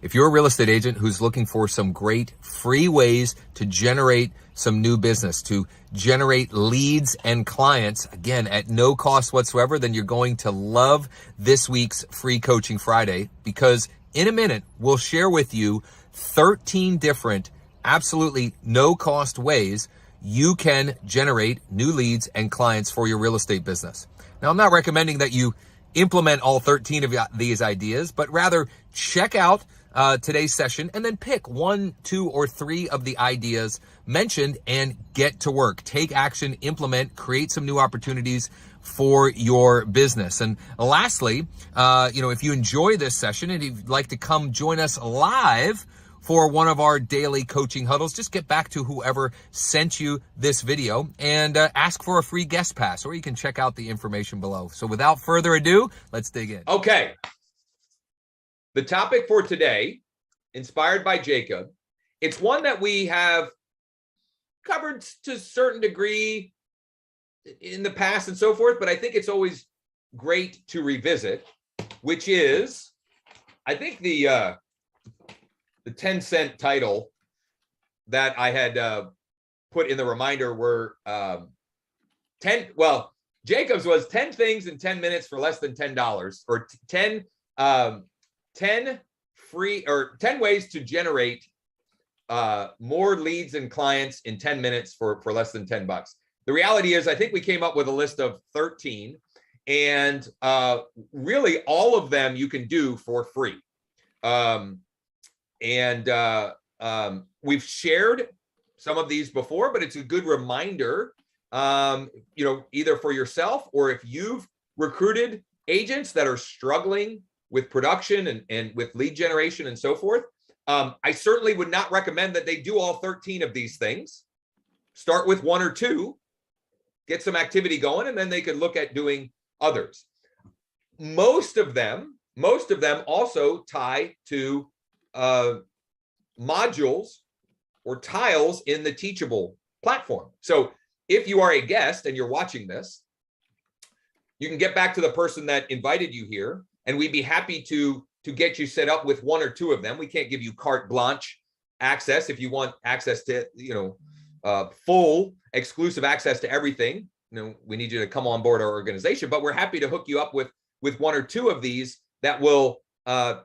If you're a real estate agent who's looking for some great free ways to generate some new business, to generate leads and clients, again, at no cost whatsoever, then you're going to love this week's Free Coaching Friday, because in a minute, we'll share with you 13 different, absolutely no cost ways you can generate new leads and clients for your real estate business. Now, I'm not recommending that you implement all 13 of these ideas, but rather check out today's session and then pick 1, 2, or 3 of the ideas mentioned and get to work. Take action, implement, create some new opportunities for your business. And lastly, if you enjoy this session and you'd like to come join us live for one of our daily coaching huddles, just get back to whoever sent you this video and ask for a free guest pass, or you can check out the information below. So without further ado, let's dig in. Okay. The topic for today, inspired by Jacob, it's one that we have covered to a certain degree in the past and so forth, but I think it's always great to revisit, which is, I think the 10-cent title that I had put in the reminder were Jacob's was 10 things in 10 minutes for less than $10, or 10 ways to generate more leads and clients in 10 minutes for less than $10. The reality is, I think we came up with a list of 13, and really all of them you can do for free. We've shared some of these before, but it's a good reminder, either for yourself or if you've recruited agents that are struggling with production and with lead generation and so forth. I certainly would not recommend that they do all 13 of these things. Start with 1 or 2, get some activity going, and then they could look at doing others. Most of them also tie to modules or tiles in the Teachable platform. So if you are a guest and you're watching this, you can get back to the person that invited you here, and we'd be happy to get you set up with 1 or 2 of them. We can't give you carte blanche access. If you want access to, full exclusive access to everything, we need you to come on board our organization, but we're happy to hook you up with 1 or 2 of these that will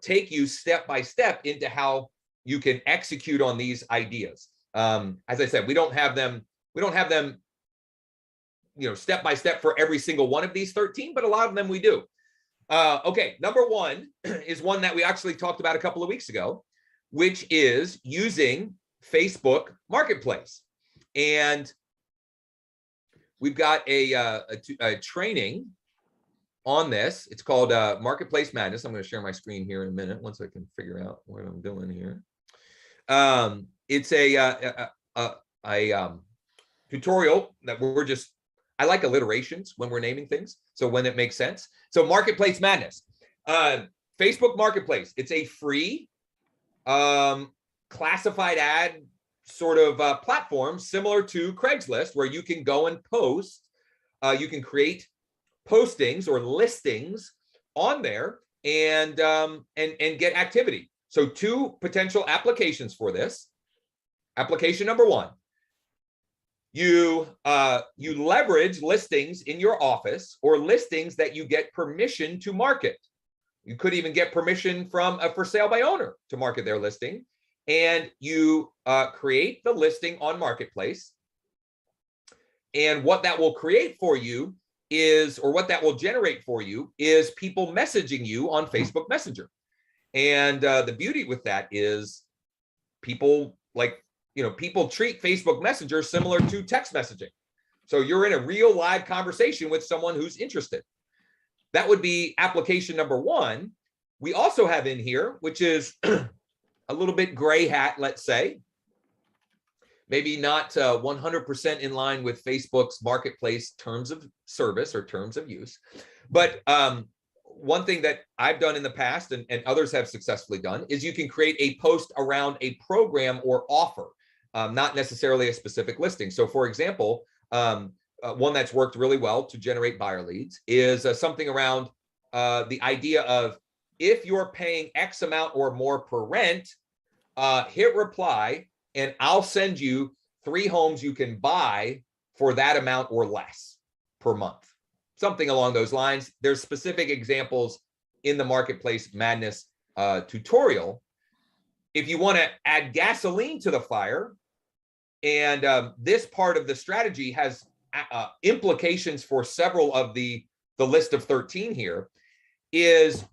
take you step by step into how you can execute on these ideas. As I said, we don't have them, step by step for every single one of these 13, but a lot of them we do. Okay, number 1 is one that we actually talked about a couple of weeks ago, which is using Facebook Marketplace. And we've got a training on this. It's called Marketplace Madness. I'm going to share my screen here in a minute once I can figure out what I'm doing here. It's a tutorial that I like alliterations when we're naming things, so when it makes sense. So Marketplace Madness, Facebook Marketplace. It's a free classified ad sort of platform similar to Craigslist, where you can go and post. You can create postings or listings on there and get activity. So 2 potential applications for this. Application number 1, you leverage listings in your office or listings that you get permission to market. You could even get permission from a for sale by owner to market their listing, and you create the listing on Marketplace. And what that will create for you is, or what that will generate for you is, people messaging you on Facebook Messenger. And the beauty with that is people treat Facebook Messenger similar to text messaging. So you're in a real live conversation with someone who's interested. That would be application number 1. We also have in here, which is a little bit gray hat, let's say, maybe not 100% in line with Facebook's Marketplace terms of service or terms of use. But one thing that I've done in the past and others have successfully done is you can create a post around a program or offer, not necessarily a specific listing. So for example, one that's worked really well to generate buyer leads is something around the idea of if you're paying X amount or more per rent, hit reply, and I'll send you 3 homes you can buy for that amount or less per month. Something along those lines. There's specific examples in the Marketplace Madness tutorial. If you want to add gasoline to the fire, and this part of the strategy has implications for several of the list of 13 here, is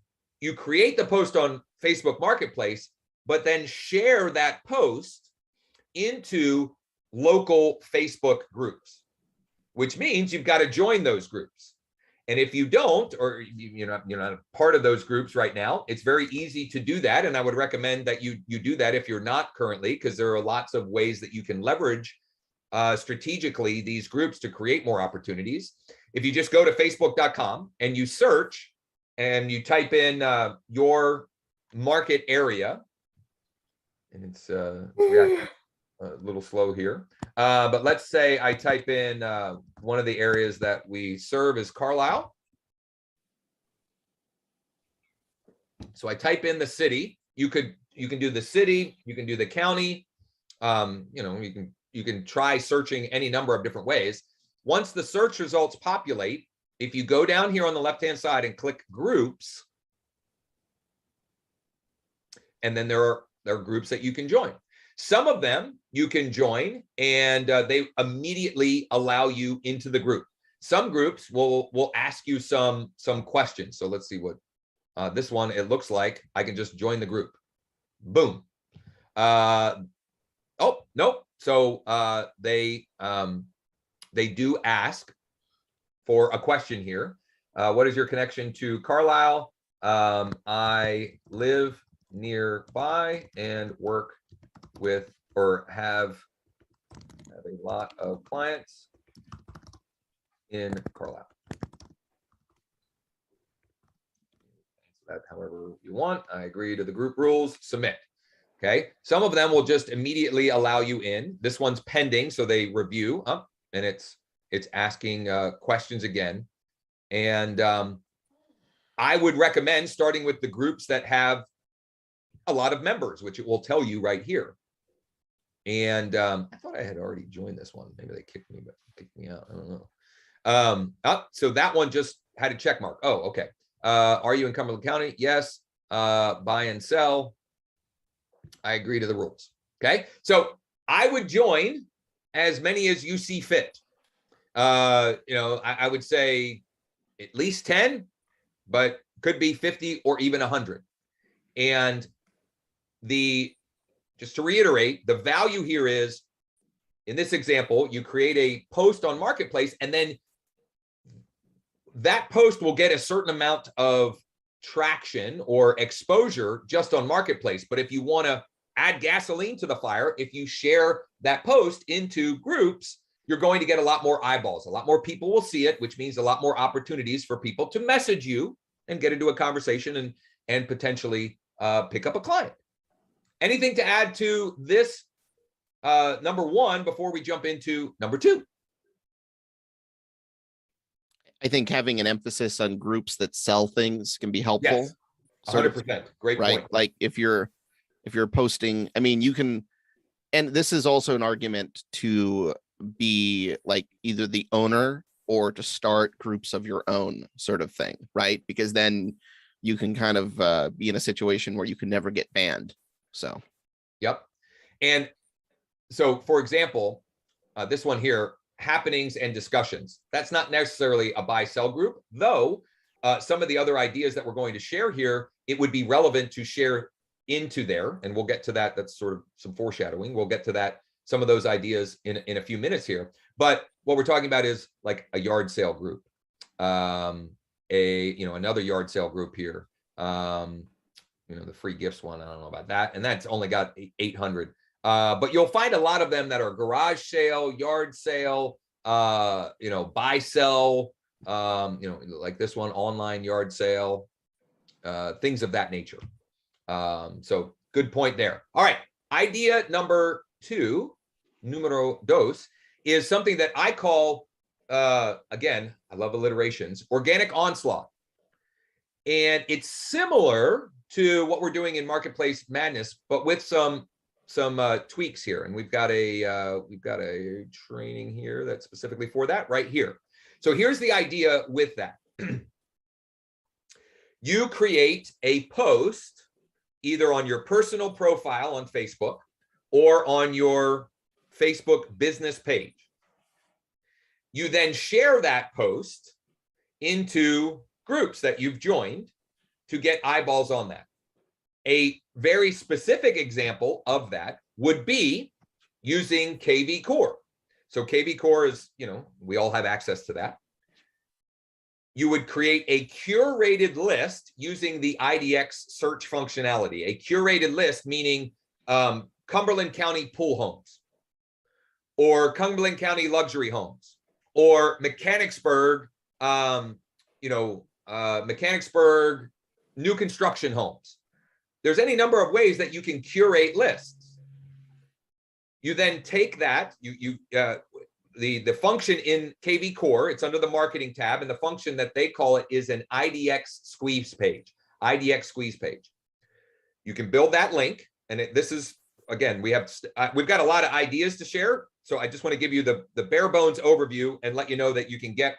you create the post on Facebook Marketplace, but then share that post into local Facebook groups, which means you've got to join those groups. And if you don't, or you're not a part of those groups right now, it's very easy to do that. And I would recommend that you do that if you're not currently, because there are lots of ways that you can leverage strategically these groups to create more opportunities. If you just go to facebook.com and you search and you type in your market area, and it's a little slow here, but let's say I type in one of the areas that we serve is Carlisle. So I type in the city. You can do the city, you can do the county, you can try searching any number of different ways. Once the search results populate, if you go down here on the left-hand side and click groups, and then there are groups that you can join. Some of them you can join and they immediately allow you into the group. Some groups will ask you some questions. So let's see what this one, it looks like I can just join the group. Boom. Oh, nope. So they do ask for a question here. What is your connection to Carlisle? I live nearby and work with or have a lot of clients in Carlisle. That however you want. I agree to the group rules, submit. Okay, some of them will just immediately allow you in. This one's pending, so they review and it's asking questions again. And I would recommend starting with the groups that have a lot of members, which it will tell you right here. And I thought I had already joined this one. Maybe they kicked me out. I don't know. So that one just had a check mark. Oh, okay. Are you in Cumberland County? Yes. Buy and sell. I agree to the rules. Okay. So I would join as many as you see fit. I would say at least 10, but could be 50 or even 100. And just to reiterate, the value here is, in this example, you create a post on Marketplace, and then that post will get a certain amount of traction or exposure just on Marketplace. But if you want to add gasoline to the fire, if you share that post into groups, you're going to get a lot more eyeballs. A lot more people will see it, which means a lot more opportunities for people to message you and get into a conversation and potentially pick up a client. Anything to add to this number one before we jump into number two? I think having an emphasis on groups that sell things can be helpful. Yes, 100%. Great point. Like if you're posting, I mean, you can, and this is also an argument to be like either the owner or to start groups of your own sort of thing, right? Because then you can kind of be in a situation where you can never get banned. So, yep. And so, for example, this one here, happenings and discussions. That's not necessarily a buy-sell group, though some of the other ideas that we're going to share here, it would be relevant to share into there, and we'll get to that. That's sort of some foreshadowing. We'll get to that, some of those ideas in a few minutes here. But what we're talking about is like a yard sale group, another yard sale group here. The free gifts one, I don't know about that. And that's only got 800. But you'll find a lot of them that are garage sale, yard sale, buy, sell, like this one, online yard sale, things of that nature. So good point there. All right. Idea number two, numero dos, is something that I call, again, I love alliterations, organic onslaught. And it's similar to what we're doing in Marketplace Madness, but with some tweaks here. And we've got a training here that's specifically for that right here. So here's the idea with that. You create a post either on your personal profile on Facebook or on your Facebook business page. You then share that post into groups that you've joined to get eyeballs on that. A very specific example of that would be using KV Core. So KV Core is, we all have access to that. You would create a curated list using the IDX search functionality. A curated list meaning Cumberland County pool homes, or Cumberland County luxury homes, or Mechanicsburg, Mechanicsburg new construction homes. There's any number of ways that you can curate lists. You then take that, the function in KV Core, it's under the marketing tab, and the function that they call it is an IDX squeeze page. IDX squeeze page. You can build that link, and this is, again, we've got a lot of ideas to share. So I just want to give you the bare bones overview and let you know that you can get,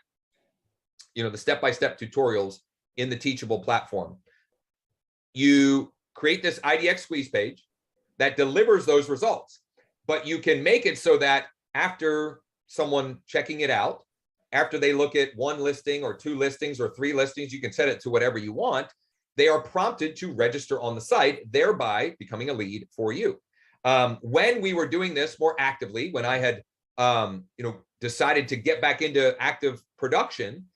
the step-by-step tutorials in the Teachable platform. You create this IDX squeeze page that delivers those results, but you can make it so that after someone checking it out, after they look at one listing or two listings or three listings, you can set it to whatever you want. They are prompted to register on the site, thereby becoming a lead for you. When we were doing this more actively, when I had, decided to get back into active production,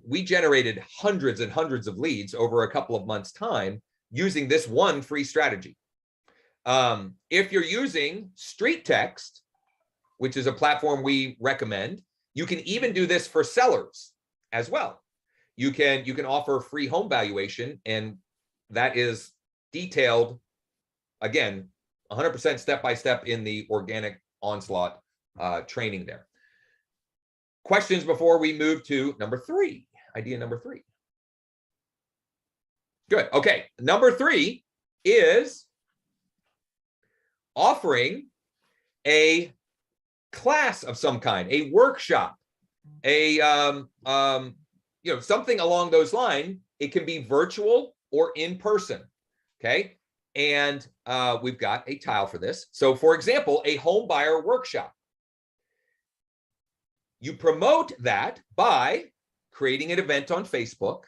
we generated hundreds and hundreds of leads over a couple of months' time using this one free strategy. If you're using Street Text, which is a platform we recommend, you can even do this for sellers as well. You can offer free home valuation, and that is detailed, again, 100% step-by-step in the Organic Onslaught training there. Questions before we move to number 3, idea number 3. Good. Okay. Number 3 is offering a class of some kind, a workshop, a something along those lines. It can be virtual or in person. Okay. And we've got a tile for this. So for example, a home buyer workshop. You promote that by creating an event on Facebook.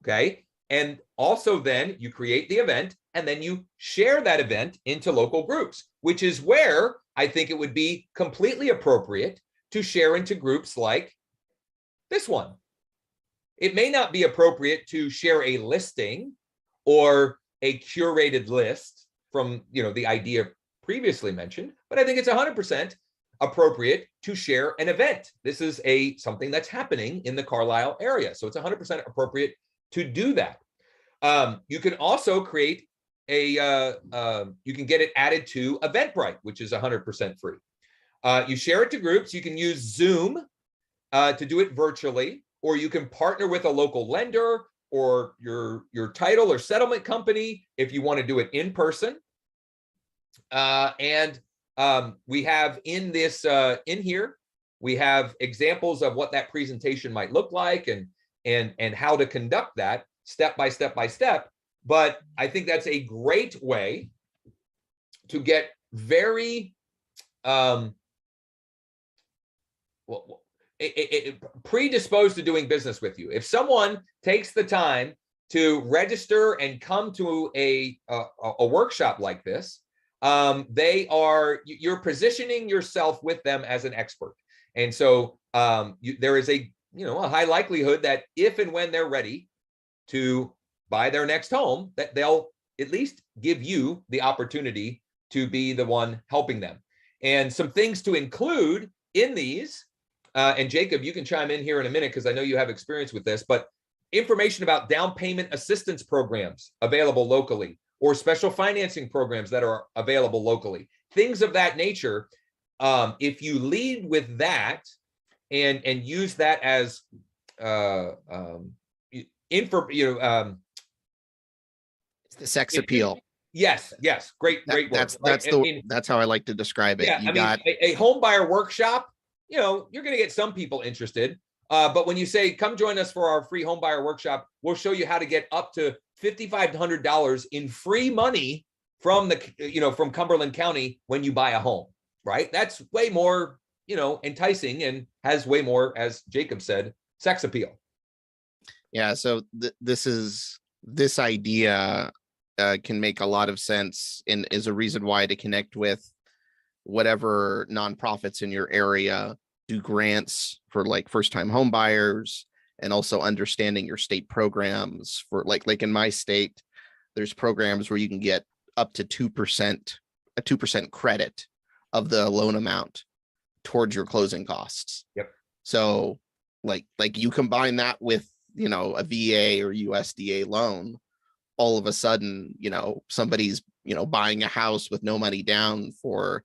Okay. And also then you create the event and then you share that event into local groups, which is where I think it would be completely appropriate to share into groups like this one. It may not be appropriate to share a listing or a curated list from, the idea previously mentioned, but I think it's 100% appropriate to share an event. This is something that's happening in the Carlisle area. So it's 100% appropriate to do that. You can also create you can get it added to Eventbrite, which is 100% free. You share it to groups. You can use Zoom to do it virtually, or you can partner with a local lender or your title or settlement company if you want to do it in person. We have in this in here, we have examples of what that presentation might look like and how to conduct that step by step. But I think that's a great way to get very predisposed to doing business with you. If someone takes the time to register and come to a workshop like this, you're positioning yourself with them as an expert. And so there is a high likelihood that if and when they're ready to buy their next home, that they'll at least give you the opportunity to be the one helping them. And some things to include in these, and Jacob, you can chime in here in a minute because I know you have experience with this, but information about down payment assistance programs available locally, or special financing programs that are available locally, things of that nature. If you lead with that and use that as It's the sex appeal. Yes, great word. That's how I like to describe it. Yeah, a home buyer workshop, you're going to get some people interested. But when you say, come join us for our free home buyer workshop, we'll show you how to get up to $5,500 in free money from from Cumberland County when you buy a home, right? That's way more, enticing and has way more, as Jacob said, sex appeal. Yeah. So this idea can make a lot of sense and is a reason why to connect with whatever nonprofits in your area do grants for like first-time home buyers, and also understanding your state programs for like in my state, there's programs where you can get up to 2%, a 2% credit of the loan amount towards your closing costs. Yep. So like you combine that with, a VA or USDA loan, all of a sudden, somebody's, buying a house with no money down for,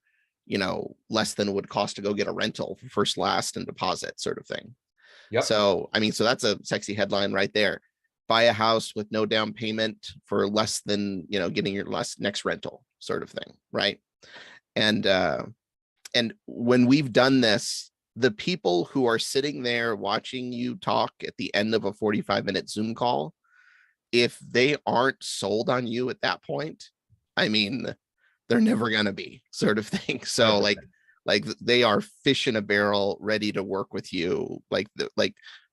less than it would cost to go get a rental for first, last, and deposit sort of thing. Yep. So, so that's a sexy headline right there. Buy a house with no down payment for less than, getting your next rental sort of thing. Right. And when we've done this, the people who are sitting there watching you talk at the end of a 45-minute Zoom call, if they aren't sold on you at that point, they're never going to be sort of thing. So like they are fish in a barrel, ready to work with you. Like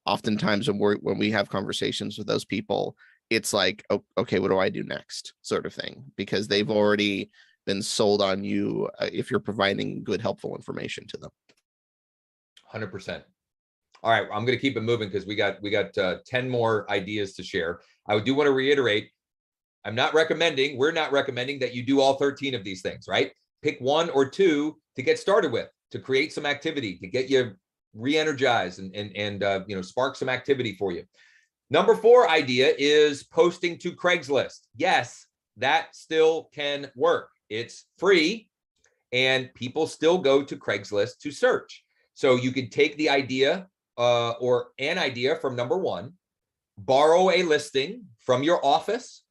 oftentimes when we have conversations with those people, it's like, oh, okay, what do I do next sort of thing? Because they've already been sold on you if you're providing good, helpful information to them. 100%. All right, I'm going to keep it moving because we got 10 more ideas to share. I do want to reiterate, we're not recommending that you do all 13 of these things, right? Pick one or two to get started with, to create some activity, to get you re-energized and spark some activity for you. Number 4 idea is posting to Craigslist. Yes, that still can work. It's free and people still go to Craigslist to search. So you could take the idea or an idea from number 1, borrow a listing from your office,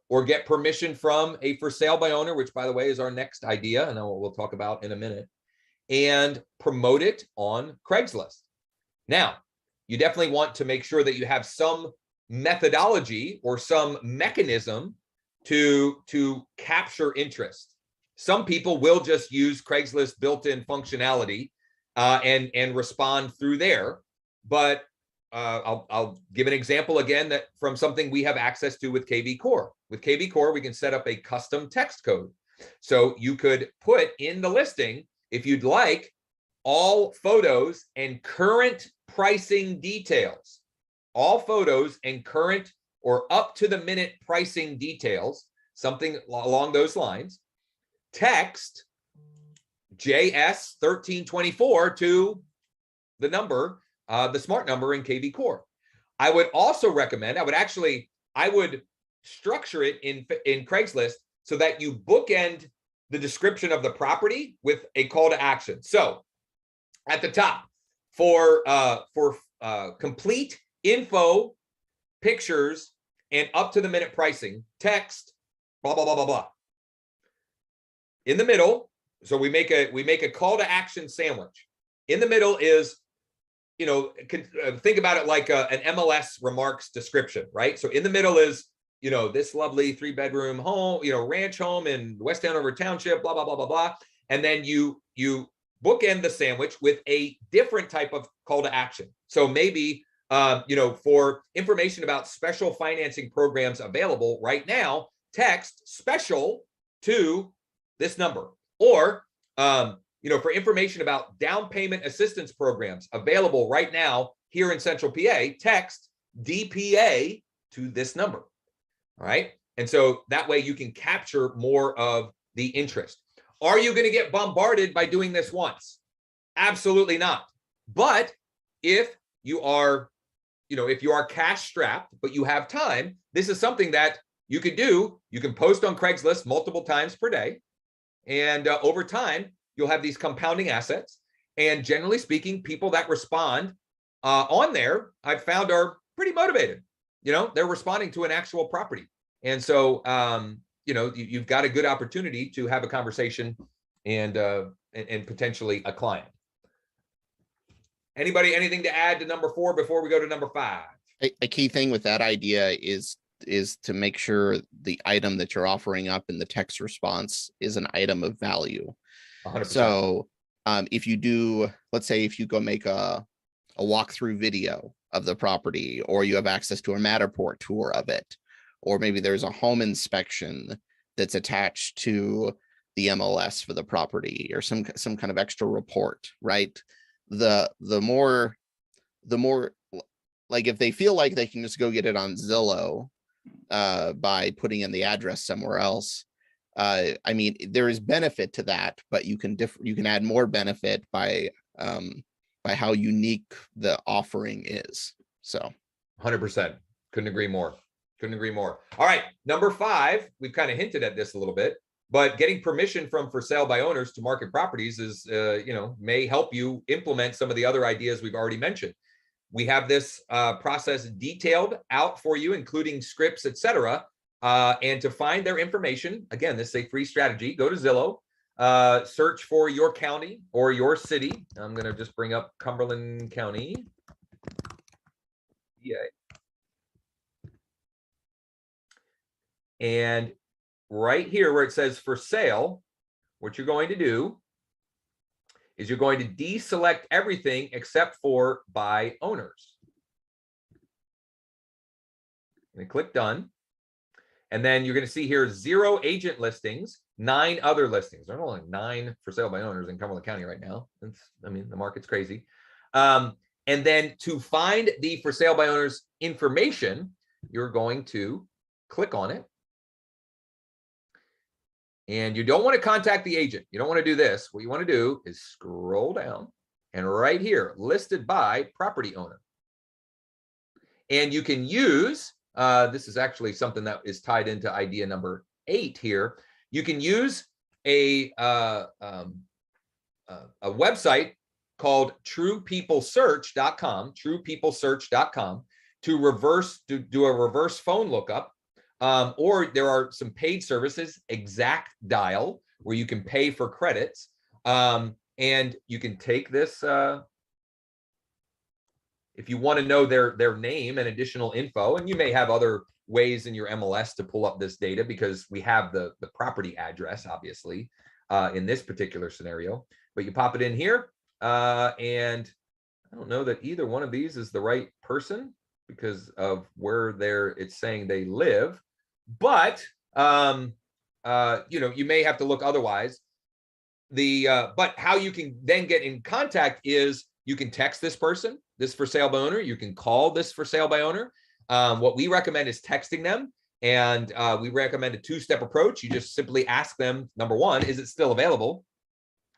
or get permission from a for sale by owner, which by the way is our next idea, and we'll talk about in a minute, and promote it on Craigslist. Now, you definitely want to make sure that you have some methodology or some mechanism to capture interest. Some people will just use Craigslist built-in functionality and respond through there. But I'll give an example again that from something we have access to with KV Core. With KV Core, we can set up a custom text code. So you could put in the listing, if you'd like, all photos and current pricing details, all photos and current or up to the minute pricing details, something along those lines. Text JS 1324 to the number, the smart number in KV Core. I would also recommend, I would structure it in Craigslist so that you bookend the description of the property with a call to action. So at the top, for complete info, pictures, and up to the minute pricing, text blah blah blah blah blah. In the middle, so we make a call to action sandwich. In the middle is, think about it like an MLS remarks description, right? So in the middle is, this lovely 3-bedroom home, ranch home in West Hanover Township, blah blah blah blah blah, and then you bookend the sandwich with a different type of call to action. So maybe for information about special financing programs available right now, text special to this number. Or, for information about down payment assistance programs available right now here in Central PA, text DPA to this number. All right. And so that way you can capture more of the interest. Are you going to get bombarded by doing this once? Absolutely not. But if you are, if you are cash strapped, but you have time, this is something that you could do. You can post on Craigslist multiple times per day. And over time, you'll have these compounding assets. And generally speaking, people that respond on there, I've found are pretty motivated. they're responding to an actual property. And so, you've got a good opportunity to have a conversation and potentially a client. Anybody, anything to add to number 4 before we go to number 5? A key thing with that idea is to make sure the item that you're offering up in the text response is an item of value. 100%. So if you do, let's say if you go make a walkthrough video of the property, or you have access to a Matterport tour of it, or maybe there's a home inspection that's attached to the MLS for the property, or some kind of extra report, right? The more like, if they feel like they can just go get it on Zillow by putting in the address somewhere else, I mean, there is benefit to that, but you can add more benefit by how unique the offering is. So 100%. Couldn't agree more. All right, number 5, we've kind of hinted at this a little bit, but getting permission from for sale by owners to market properties is, may help you implement some of the other ideas we've already mentioned. We have this process detailed out for you, including scripts, etc. And to find their information, again, this is a free strategy. Go to Zillow, search for your county or your city. I'm going to just bring up Cumberland County. Yeah. And right here where it says for sale, what you're going to do is you're going to deselect everything except for by owners. And click done. And then you're going to see here 0 agent listings, 9 other listings. There are only 9 for sale by owners in Cumberland County right now. I mean, the market's crazy. And then to find the for sale by owners information, you're going to click on it. And you don't want to contact the agent. You don't want to do this. What you want to do is scroll down, and right here, listed by property owner. And you can use, this is actually something that is tied into idea number 8 here. You can use a website called truepeoplesearch.com to do a reverse phone lookup. Or there are some paid services, Exact Dial, where you can pay for credits. And you can take this, if you want to know their name and additional info, and you may have other ways in your MLS to pull up this data, because we have the property address, obviously, in this particular scenario. But you pop it in here, and I don't know that either one of these is the right person because of where it's saying they live. But you may have to look otherwise. But how you can then get in contact is you can text this person, this for sale by owner. You can call this for sale by owner. What we recommend is texting them, and we recommend a 2-step approach. You just simply ask them, number 1, is it still available?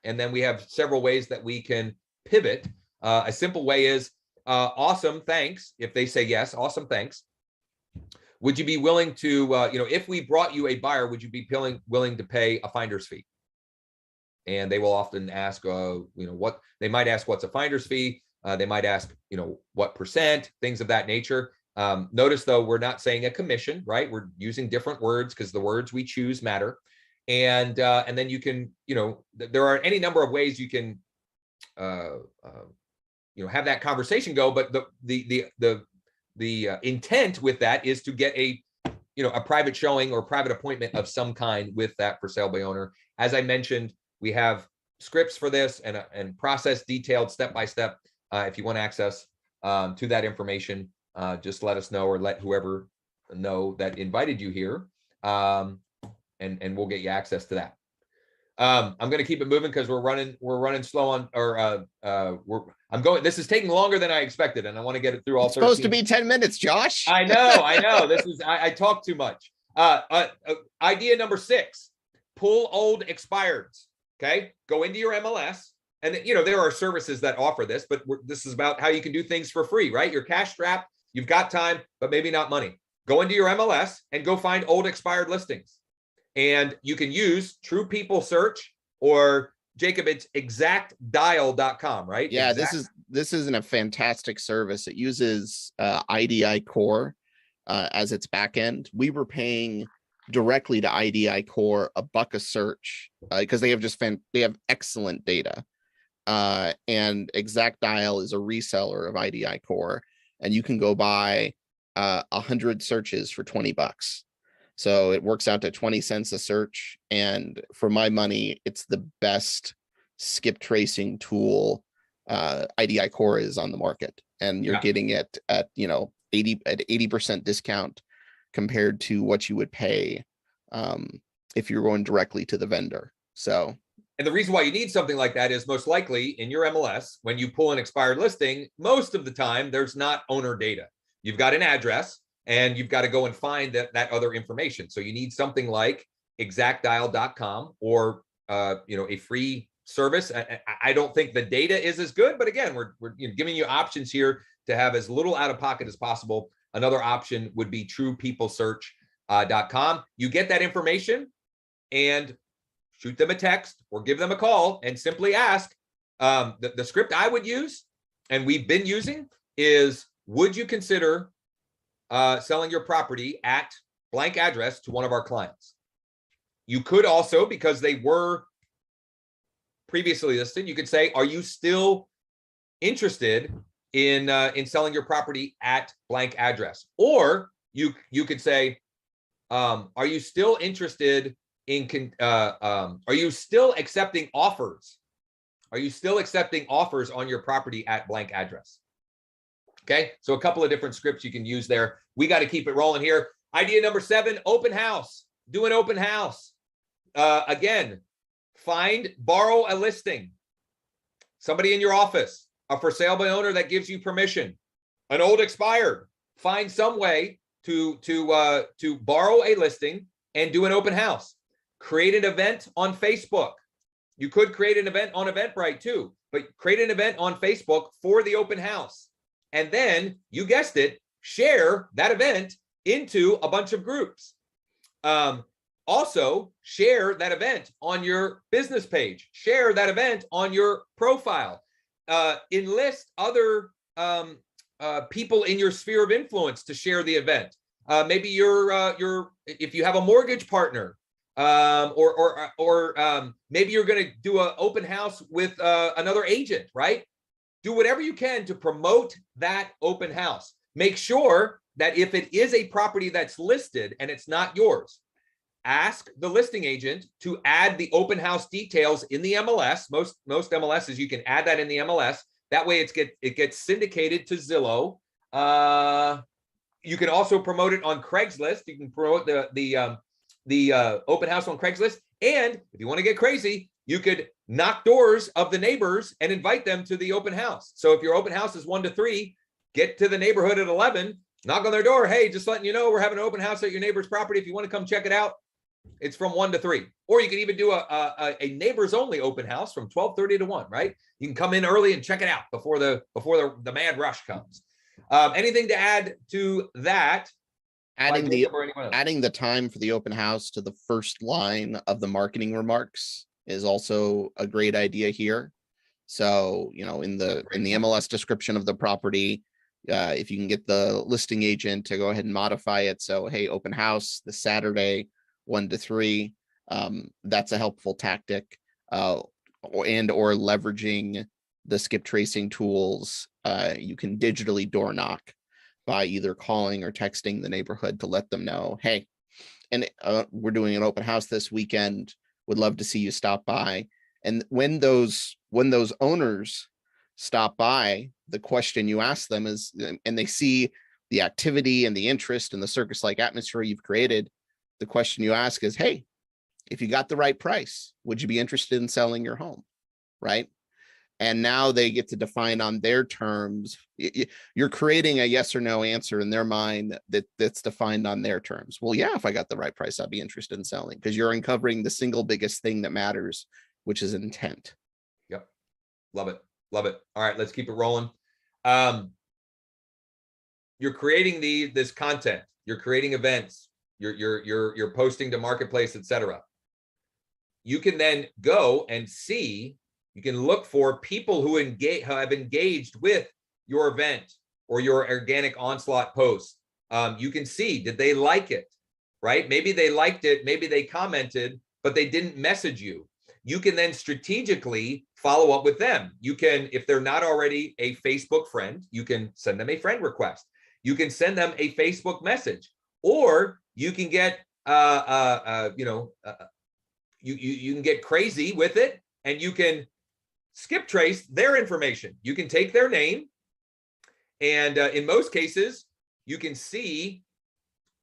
And then we have several ways that we can pivot. A simple way is, awesome, thanks. If they say yes, awesome, thanks. Would you be willing to, if we brought you a buyer, would you be willing to pay a finder's fee? And they will often ask, what they might ask, what's a finder's fee? They might ask, what percent, things of that nature. Notice though, we're not saying a commission, right? We're using different words because the words we choose matter. And then you can, there are any number of ways you can, have that conversation go. But the intent with that is to get a private showing or private appointment of some kind with that for sale by owner. As I mentioned, we have scripts for this and process detailed step by step. If you want access to that information, just let us know, or let whoever know that invited you here, and we'll get you access to that. I'm going to keep it moving because we're running slow on, this is taking longer than I expected, and I want to get it through all. It's supposed to be 10 minutes, Josh. I know. This is, I talk too much. Idea number 6, pull old expireds. Okay. Go into your MLS, and there are services that offer this, but this is about how you can do things for free, right? You're cash strapped. You've got time, but maybe not money. Go into your MLS and go find old expired listings. And you can use True People Search, or Jacob, it's exactdial.com, right? Yeah, this is a fantastic service. It uses IDI Core as its back end. We were paying directly to IDI Core $1 a search because they have excellent data. And Exact Dial is a reseller of IDI Core, and you can go buy 100 searches for $20. So it works out to 20 cents a search. And for my money, it's the best skip tracing tool IDI Core is on the market. And you're getting it at, 80% discount compared to what you would pay if you're going directly to the vendor. So, and the reason why you need something like that is most likely in your MLS, when you pull an expired listing, most of the time there's not owner data. You've got an address and you've got to go and find that other information. So you need something like exactdial.com or a free service. I don't think the data is as good, but again, we're giving you options here to have as little out of pocket as possible. Another option would be truepeoplesearch.com. You get that information and shoot them a text or give them a call and simply ask. The script I would use, and we've been using, is would you consider selling your property at blank address to one of our clients? You could also, because they were previously listed, you could say, are you still interested in selling your property at blank address? Or you could say, are you still interested in are you still accepting offers? Are you still accepting offers on your property at blank address? Okay, so a couple of different scripts you can use there. We got to keep it rolling here. Idea number 7, open house. Do an open house. Again, borrow a listing. Somebody in your office, a for sale by owner that gives you permission, an old expired. Find some way to borrow a listing and do an open house. Create an event on Facebook. You could create an event on Eventbrite too, but create an event on Facebook for the open house. And then, you guessed it, share that event into a bunch of groups. Also, share that event on your business page. Share that event on your profile. Enlist other people in your sphere of influence to share the event. Maybe if you have a mortgage partner, or maybe you're going to do an open house with another agent, right? Do whatever you can to promote that open house. Make sure that if it is a property that's listed and it's not yours, ask the listing agent to add the open house details in the MLS. Most MLSs, you can add that in the MLS. That way it gets syndicated to Zillow. You can also promote it on Craigslist. You can promote the open house on Craigslist. And if you want to get crazy, you could knock doors of the neighbors and invite them to the open house. So if your open house is 1 to 3, get to the neighborhood at 11, knock on their door. Hey, just letting you know, we're having an open house at your neighbor's property. If you want to come check it out, it's from 1 to 3. Or you can even do a neighbors only open house from 12:30 to 1, right? You can come in early and check it out before the mad rush comes. Anything to add to that? Adding the time for the open house to the first line of the marketing remarks is also a great idea here. So, in the MLS description of the property, if you can get the listing agent to go ahead and modify it. So, hey, open house this Saturday, 1 to 3. That's a helpful tactic, or leveraging the skip tracing tools. You can digitally door knock by either calling or texting the neighborhood to let them know, hey, and we're doing an open house this weekend. Would love to see you stop by. And when those owners stop by, the question you ask them is, and they see the activity and the interest and the circus-like atmosphere you've created, the question you ask is, hey, if you got the right price, would you be interested in selling your home? Right? And now they get to define on their terms. You're creating a yes or no answer in their mind that's defined on their terms. Well, yeah, if I got the right price, I'd be interested in selling, because you're uncovering the single biggest thing that matters, which is intent. Yep. Love it. Love it. All right, let's keep it rolling. You're creating this content. You're creating events. You're posting to marketplace, etc. You can then go and see. You can look for people who have engaged with your event or your organic onslaught post. You can see, did they like it, right? Maybe they liked it, maybe they commented, but they didn't message you. You can then strategically follow up with them. You can, if they're not already a Facebook friend, you can send them a friend request. You can send them a Facebook message, or you can get, you can get crazy with it, and you can skip trace their information. You can take their name, and in most cases, you can see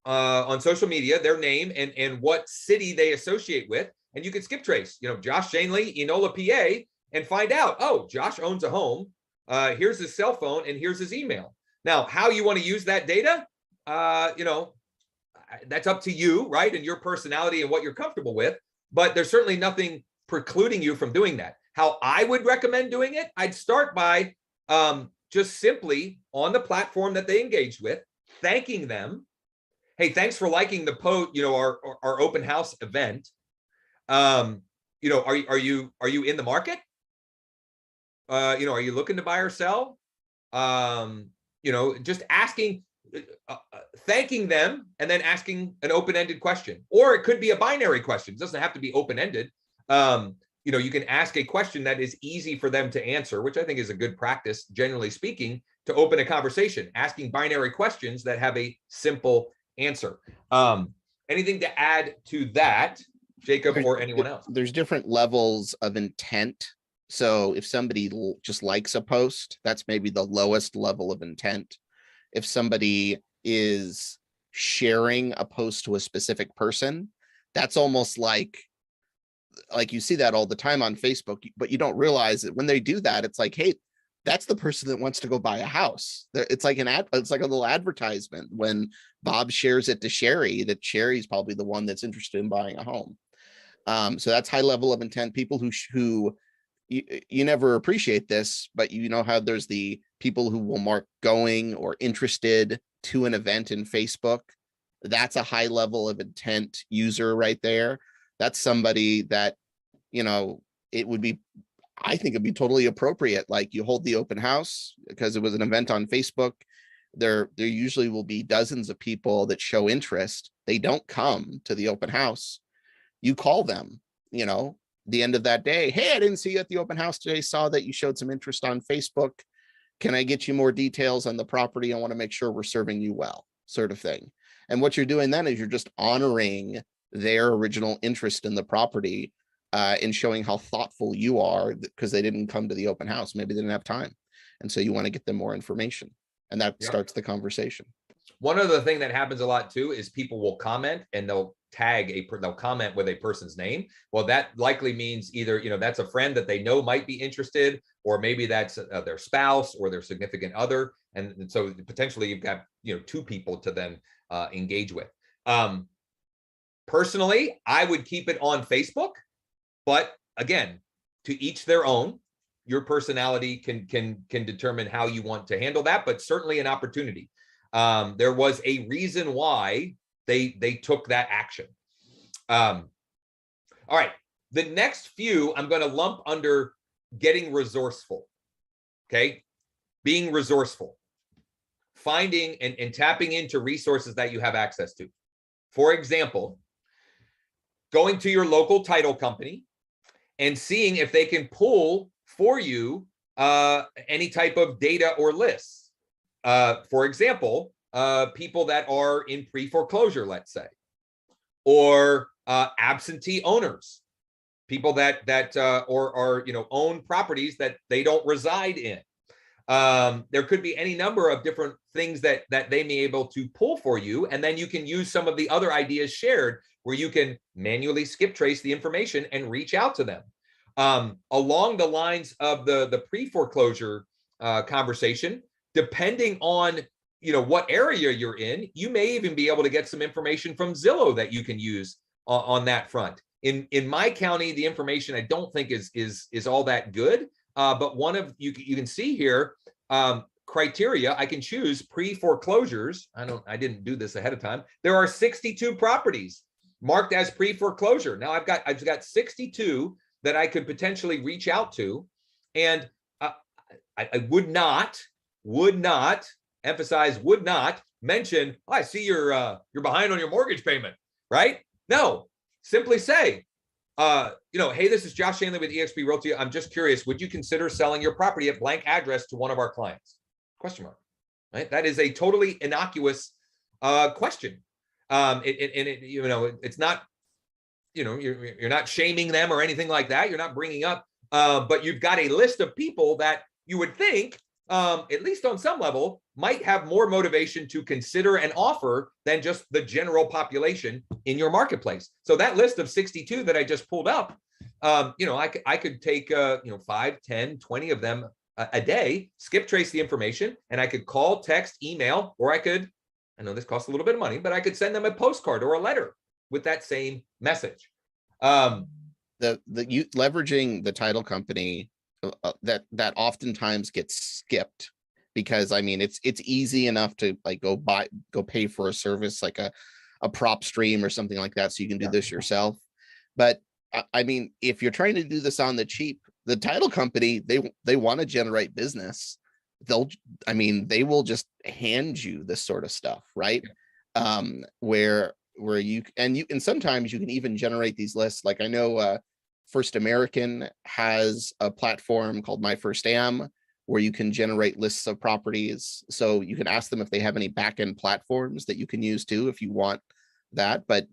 on social media their name and what city they associate with, and you can skip trace. Josh Shanley, Enola, PA, and find out. Oh, Josh owns a home. Here's his cell phone, and here's his email. Now, how you want to use that data, that's up to you, right? And your personality and what you're comfortable with. But there's certainly nothing precluding you from doing that. How I would recommend doing it, I'd start by just simply on the platform that they engaged with, thanking them. Hey, thanks for liking the post, our open house event. Are you in the market? Are you looking to buy or sell? Just asking, thanking them, and then asking an open-ended question, or it could be a binary question. It doesn't have to be open-ended. You can ask a question that is easy for them to answer, which I think is a good practice, generally speaking, to open a conversation, asking binary questions that have a simple answer. Anything to add to that, Jacob, or anyone else? There's different levels of intent. So if somebody just likes a post, that's maybe the lowest level of intent. If somebody is sharing a post to a specific person, that's almost like you see that all the time on Facebook, but you don't realize that when they do that, it's like, hey, that's the person that wants to go buy a house. It's like it's like a little advertisement when Bob shares it to Sherry, that Sherry's probably the one that's interested in buying a home. So that's high level of intent. People who you never appreciate this, but how there's the people who will mark going or interested to an event in Facebook. That's a high level of intent user right there. That's somebody that, it would be, I think it'd be totally appropriate. Like, you hold the open house because it was an event on Facebook. There usually will be dozens of people that show interest. They don't come to the open house. You call them, the end of that day. Hey, I didn't see you at the open house today. Saw that you showed some interest on Facebook. Can I get you more details on the property? I want to make sure we're serving you well, sort of thing. And what you're doing then is you're just honoring their original interest in the property, and showing how thoughtful you are, because they didn't come to the open house. Maybe they didn't have time. And so you want to get them more information, and that starts the conversation. One other thing that happens a lot too is people will comment and they'll they'll comment with a person's name. Well, that likely means either, that's a friend that they know might be interested, or maybe that's their spouse or their significant other. And so potentially you've got, two people to then engage with. Personally, I would keep it on Facebook, but again, to each their own. Your personality can determine how you want to handle that, but certainly an opportunity. There was a reason why they took that action. All right, the next few I'm going to lump under getting resourceful. Okay, being resourceful, finding and tapping into resources that you have access to. For example, going to your local title company and seeing if they can pull for you any type of data or lists. For example, people that are in pre-foreclosure, let's say, or absentee owners, people that own properties that they don't reside in. There could be any number of different things that they may be able to pull for you, and then you can use some of the other ideas shared where you can manually skip trace the information and reach out to them. Along the lines of the pre-foreclosure conversation, depending on what area you're in, you may even be able to get some information from Zillow that you can use on that front. In my county, the information I don't think is all that good. But one of you can see here criteria. I can choose pre-foreclosures. I didn't do this ahead of time. There are 62 properties marked as pre-foreclosure. Now I've got 62 that I could potentially reach out to, and I would not emphasize would not mention, oh, I see you're behind on your mortgage payment, right? No, simply say, hey, this is Josh Shanley with eXp Realty. I'm just curious, would you consider selling your property at blank address to one of our clients? Question mark, right? That is a totally innocuous question. It's not, you're not shaming them or anything like that. You're not bringing up, but you've got a list of people that you would think, at least on some level, might have more motivation to consider an offer than just the general population in your marketplace. So that list of 62 that I just pulled up, I could take 5, 10, 20 of them a day, skip trace the information, and I could call, text, email, or I know this costs a little bit of money, but I could send them a postcard or a letter with that same message. Leveraging the title company that oftentimes gets skipped, because I mean it's easy enough to like go pay for a service like a prop stream or something like that, so you can do this yourself. But I mean, if you're trying to do this on the cheap, the title company, they want to generate business. They will just hand you this sort of stuff, right? Where you and sometimes you can even generate these lists. Like I know First American has a platform called My First Am, where you can generate lists of properties. So you can ask them if they have any backend platforms that you can use too, if you want that. But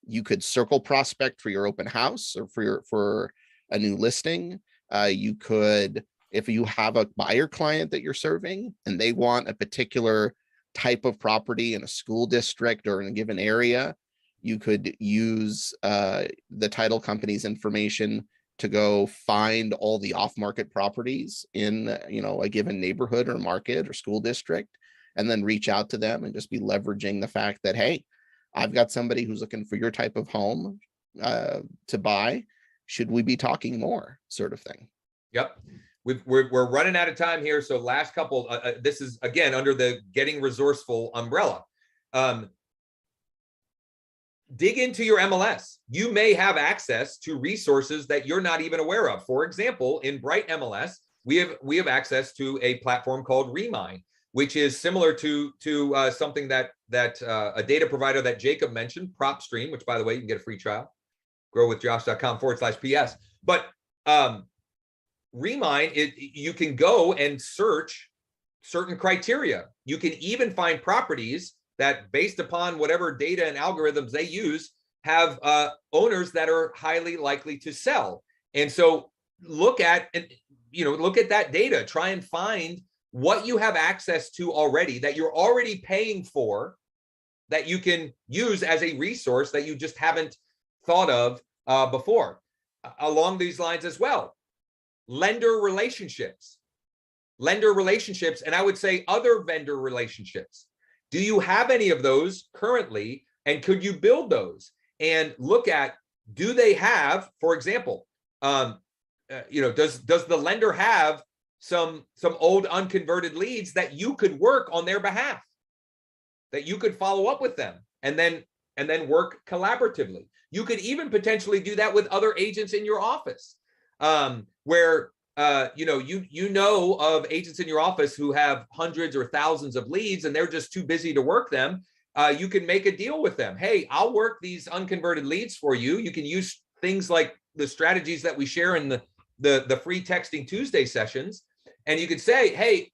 you could circle prospect for your open house or for a new listing. You could, if you have a buyer client that you're serving and they want a particular type of property in a school district or in a given area, you could use the title company's information to go find all the off-market properties in a given neighborhood or market or school district, and then reach out to them and just be leveraging the fact that, hey, I've got somebody who's looking for your type of home to buy. Should we be talking more, sort of thing? Yep. We're running out of time here. So last couple, this is again under the Getting Resourceful umbrella. Dig into your MLS. You may have access to resources that you're not even aware of. For example, in Bright MLS, we have access to a platform called Remine, which is similar to something that a data provider that Jacob mentioned, PropStream, which by the way, you can get a free trial, growwithjosh.com/PS. But Remine, you can go and search certain criteria. You can even find properties that, based upon whatever data and algorithms they use, have owners that are highly likely to sell. And so look at that data, try and find what you have access to already that you're already paying for, that you can use as a resource that you just haven't thought of before. Along these lines as well, lender relationships, and I would say other vendor relationships. Do you have any of those currently, and could you build those? And look at, do they have, for example, does the lender have some old unconverted leads that you could work on their behalf, that you could follow up with them and then work collaboratively? You could even potentially do that with other agents in your office, where you know of agents in your office who have hundreds or thousands of leads and they're just too busy to work them. You can make a deal with them. Hey, I'll work these unconverted leads for you. You can use things like the strategies that we share in the free Texting Tuesday sessions. And you could say, hey,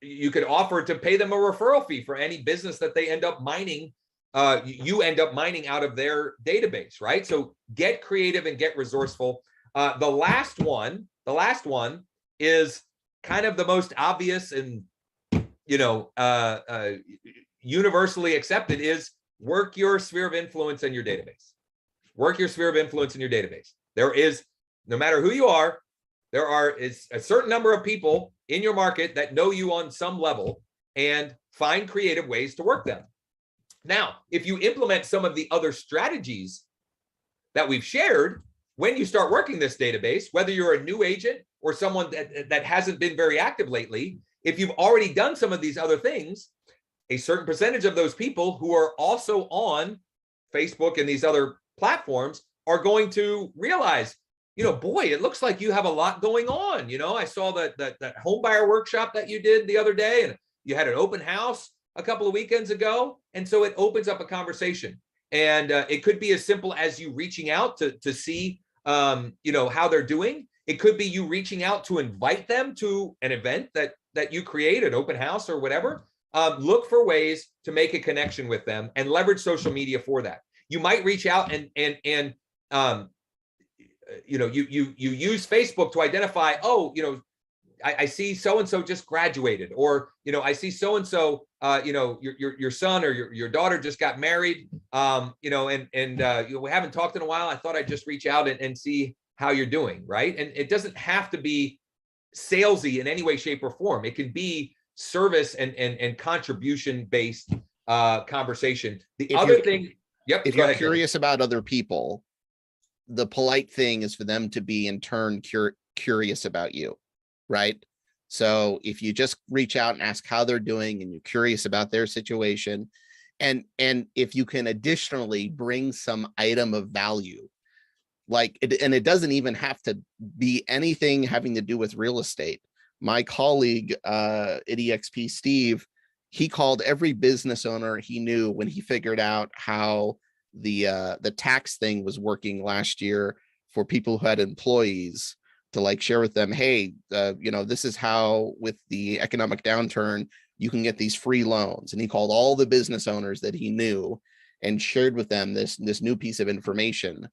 you could offer to pay them a referral fee for any business that they end up mining. You end up mining out of their database, right? So get creative and get resourceful. The last one is kind of the most obvious and universally accepted, is work your sphere of influence in your database. Work your sphere of influence in your database. There is, no matter who you are, is a certain number of people in your market that know you on some level, and find creative ways to work them. Now, if you implement some of the other strategies that we've shared, when you start working this database, whether you're a new agent or someone that hasn't been very active lately, if you've already done some of these other things, a certain percentage of those people who are also on Facebook and these other platforms are going to realize, boy, it looks like you have a lot going on. I saw that home buyer workshop that you did the other day, and you had an open house a couple of weekends ago. And so it opens up a conversation. And it could be as simple as you reaching out to see, how they're doing. It could be you reaching out to invite them to an event that you create, an open house or whatever. Look for ways to make a connection with them and leverage social media for that. You might reach out and you use Facebook to identify, I see so-and-so just graduated, or, I see so-and-so, your son or your daughter just got married, we haven't talked in a while. I thought I'd just reach out and see how you're doing. Right. And it doesn't have to be salesy in any way, shape, or form. It can be service and contribution based conversation. The other thing, if you're curious about other people, the polite thing is for them to be in turn curious about you, right? So if you just reach out and ask how they're doing and you're curious about their situation, and if you can additionally bring some item of value, and it doesn't even have to be anything having to do with real estate. My colleague at EXP, Steve, he called every business owner he knew when he figured out how the tax thing was working last year for people who had employees, to share with them, hey, this is how with the economic downturn, you can get these free loans. And he called all the business owners that he knew and shared with them this new piece of information.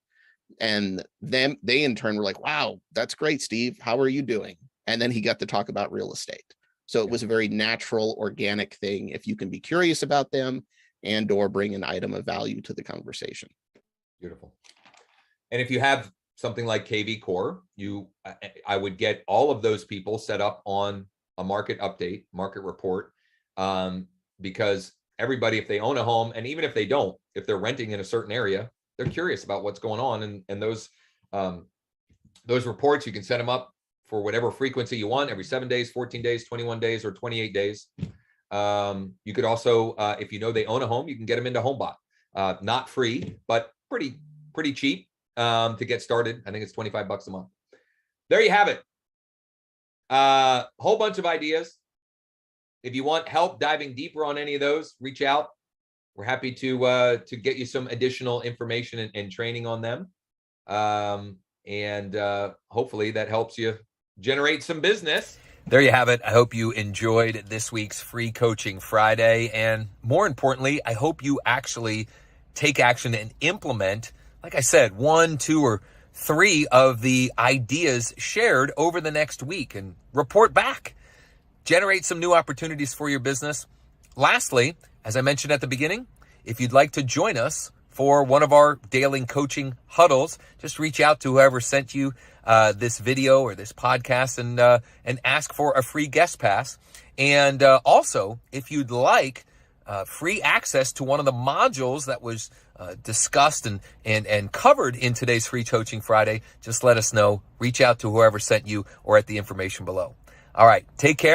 And then they in turn were like, wow, that's great, Steve. How are you doing? And then he got to talk about real estate. So it was a very natural, organic thing if you can be curious about them and or bring an item of value to the conversation. Beautiful. And if you have something like KV Core, I would get all of those people set up on a market update, market report, because everybody, if they own a home, and even if they don't, if they're renting in a certain area, they're curious about what's going on. And those reports, you can set them up for whatever frequency you want, every 7 days, 14 days, 21 days, or 28 days. You could also, if you know they own a home, you can get them into HomeBot. Not free, but pretty cheap to get started. I think it's $25 a month. There you have it. Whole bunch of ideas. If you want help diving deeper on any of those, reach out. We're happy to get you some additional information and training on them. And hopefully that helps you generate some business. There you have it. I hope you enjoyed this week's Free Coaching Friday. And more importantly, I hope you actually take action and implement, like I said, 1, 2, or 3 of the ideas shared over the next week and report back. Generate some new opportunities for your business. Lastly, as I mentioned at the beginning, if you'd like to join us for one of our daily coaching huddles, just reach out to whoever sent you this video or this podcast and ask for a free guest pass. And also, if you'd like free access to one of the modules that was discussed and covered in today's Free Coaching Friday, just let us know. Reach out to whoever sent you or at the information below. All right, take care.